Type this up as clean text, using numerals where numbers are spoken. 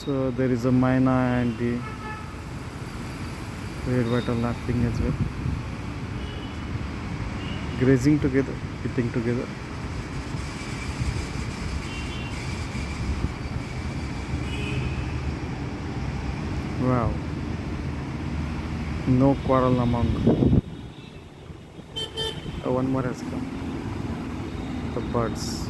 So there is a Moyna and the Redwattled Lapwing as well, grazing together, eating together. Wow, no quarrel among. One more has come. The birds.